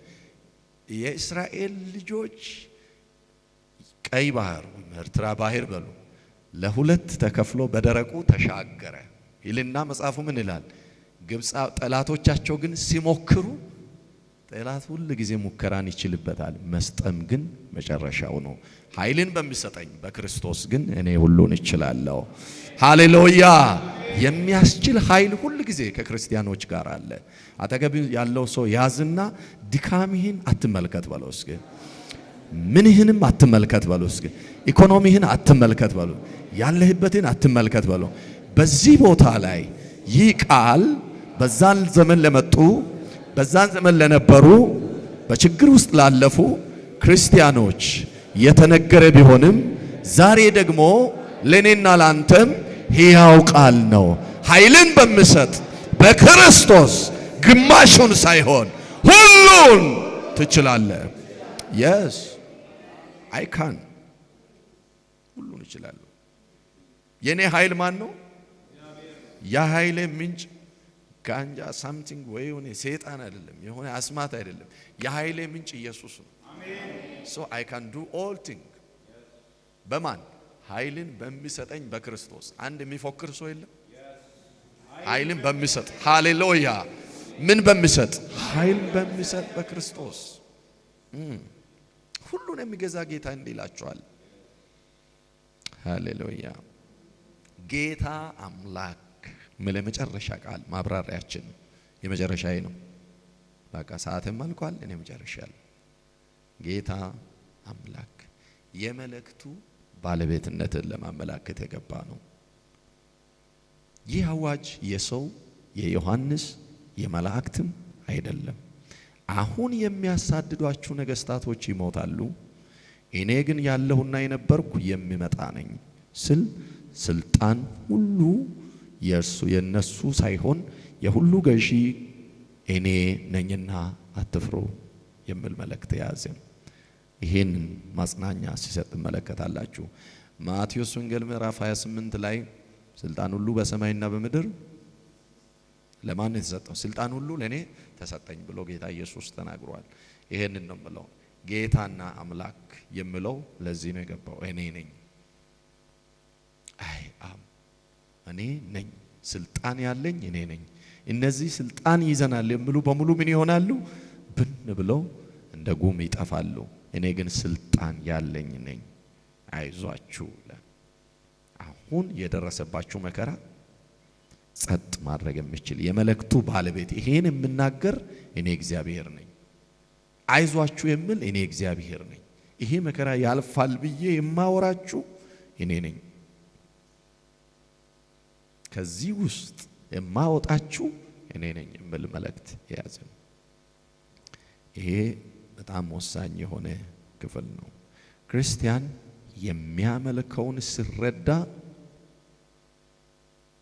የእስራኤል ልጆች ቀይ ባህር ኤርትራ ባህር በሉ ለሁለት ተከፍሎ በደረቁ ተሻገረ ይልና መጽሐፉ ምን ይላል? ግብጽ ጠላቶቻቸው ግን ሲሞክሩ፣ ጠላት ሁሉ ጊዜ ሙከራን ይችልበታል፣ መስጠም ግን መጨረሻው ነው። ኃይልን በሚሰጠኝ በክርስቶስ ግን እኔ ሁሉን እችላለሁ። ሃሌሉያ! የሚያስችል ኃይል ሁሉ ጊዜ ከክርስቲያኖች ጋር አለ። አጠገብ ያለው ሰው ያዝና ድካምህን አትመልከት በለው እስኪ። ምንህንም አትመልከት በለው እስኪ። ኢኮኖሚህን አትመልከት በለው፣ ያለህበትን አትመልከት በለው። በዚህ ቦታ ላይ ይህ ቃል በዛን ዘመን ለመጡ በዛን ዘመን ለነበሩ በችግር ውስጥ ላለፉ ክርስቲያኖች የተነገረ ቢሆንም ዛሬ ደግሞ ለኔና ላንተም ሕያው ቃል ነው። ኃይልን በሚሰጥ በክርስቶስ ግማሹን ሳይሆን ሁሉን ትችላለህ። yes I can ሁሉን እችላለሁ። የኔ ኃይል ማን ነው? ያ ኃይል ምንጭ ጋንጃ ሳምቲንግ ወይ የሆነ ሰይጣን አይደለም፣ የሆነ አስማት አይደለም። የኃይል ምንጭ ኢየሱስ ነው። so I can do all things በማን? ኃይልን በሚሰጠኝ በክርስቶስ። አንድ የሚፎክር ሰው የለም? ኃይልን በሚሰጥ ሃሌሉያ። ምን በሚሰጥ? ኃይል በሚሰጥ በክርስቶስ። ሁሉን የሚገዛ ጌታ እንዲህ ይላችኋል። ሃሌሉያ። ጌታ አምላክ ምን ለመጨረሻ ቃል ማብራሪያችን የመጨረሻዬ ነው። በቃ ሰዓትም አልቋል። እኔ መጨረሻለሁ። ጌታ አምላክ የመለክቱ ባለቤትነትን ለማመላከት የገባ ነው። ይህ አዋጅ የሰው የዮሐንስ የመላእክትም አይደለም። አሁን የሚያሳድዷችሁ ነገስታቶች ይሞታሉ፣ እኔ ግን ያለሁና የነበርኩ የሚመጣ ነኝ ስል ስልጣን ሁሉ የነሱ ሳይሆን የሁሉ ገዢ እኔ ነኝና አትፍሩ የሚል መልእክት የያዘ ይሄን ማጽናኛ ሲሰጥ መለከታላችሁ። ማቴዎስ ወንጌል ምዕራፍ 28 ላይ ስልጣን ሁሉ በሰማይና በምድር ለማን የተሰጠው? ስልጣን ሁሉ ለኔ ተሰጠኝ ብሎ ጌታ ኢየሱስ ተናግሯል። ይሄንን ነው የምለው። ጌታና አምላክ የምለው ለዚህ ነው የገባው። እኔ ነኝ፣ እኔ ነኝ፣ ስልጣን ያለኝ እኔ ነኝ። እነዚህ ስልጣን ይዘናል የሚሉ በሙሉ ምን ይሆናሉ? ብን ብለው እንደ ጉም ይጠፋሉ። እኔ ግን ስልጣን ያለኝ ነኝ። አይዟችሁ። አሁን የደረሰባችሁ መከራ ጸጥ ማድረግ የሚችል የመለክቱ ባለቤት ይሄን የምናገር እኔ እግዚአብሔር ነኝ። አይዟችሁ የሚል እኔ እግዚአብሔር ነኝ። ይሄ መከራ ያልፋል ብዬ የማወራችሁ እኔ ነኝ። ከዚህ ውስጥ የማወጣችሁ እኔ ነኝ የሚል መልእክት የያዘ ነው። ይሄ በጣም ወሳኝ የሆነ ክፍል ነው። ክርስቲያን የሚያመልከውን ሲረዳ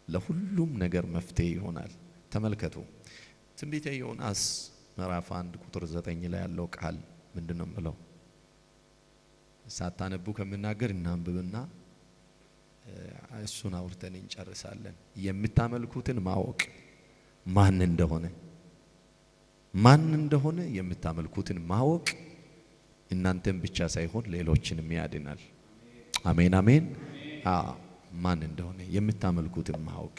ለሁሉም ነገር መፍትሄ ይሆናል። ተመልከቱ፣ ትንቢተ ዮናስ ምዕራፍ 1 ቁጥር 9 ላይ ያለው ቃል ምንድነው ብለው? ሳታነቡ ከምናገር እናንብብና እሱን አውርተን እንጨርሳለን። የምታመልኩትን ማወቅ ማን እንደሆነ የምታመልኩትን ማወቅ እናንተን ብቻ ሳይሆን ሌሎችንም ያድናል። አሜን አሜን። ማን እንደሆነ የምታመልኩትን ማወቅ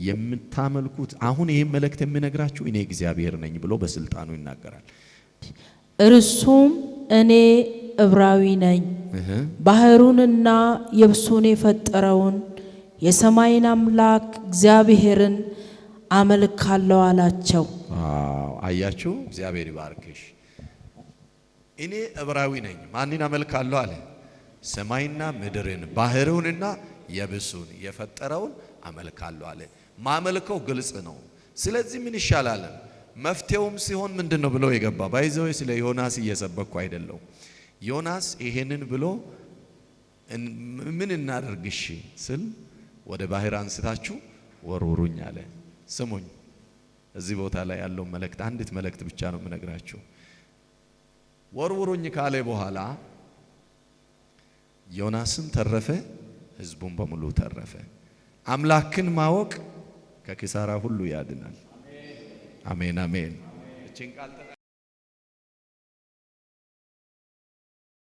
የምታመልኩት አሁን ይሄን መልእክት የሚነግራችሁ እኔ እግዚአብሔር ነኝ ብሎ በስልጣኑ ይናገራል። እርሱም እኔ ዕብራዊ ነኝ፣ ባህሩንና የብሱን የፈጠረውን የሰማይን አምላክ እግዚአብሔርን አመልካለሁ አላቸው። አያችሁ፣ እግዚአብሔር ይባርክሽ። እኔ ዕብራዊ ነኝ ማንን አመልካለሁ አለ? ሰማይና ምድርን ባህሩንና የብሱን የፈጠረውን አመልካለሁ አለ። ማመልከው ግልጽ ነው። ስለዚህ ምን ይሻላል? መፍትሄውም ሲሆን ምንድነው ብሎ የገባ ባይዘው ስለ ዮናስ እየሰበኩ አይደለም። ዮናስ ይሄንን ብሎ ምን እናደርግሽ ስል ወደ ባህር አንስታችሁ ወርውሩኝ አለ። ስሙኝ፣ እዚህ ቦታ ላይ ያለው መልእክት አንዲት መልእክት ብቻ ነው የምነግራችሁ። ወርውሩኝ ካለ በኋላ ዮናስም ተረፈ፣ ህዝቡም በሙሉ ተረፈ። አምላክን ማወቅ ከኪሳራ ሁሉ ያድናል። አሜን አሜን። እቺን ቃል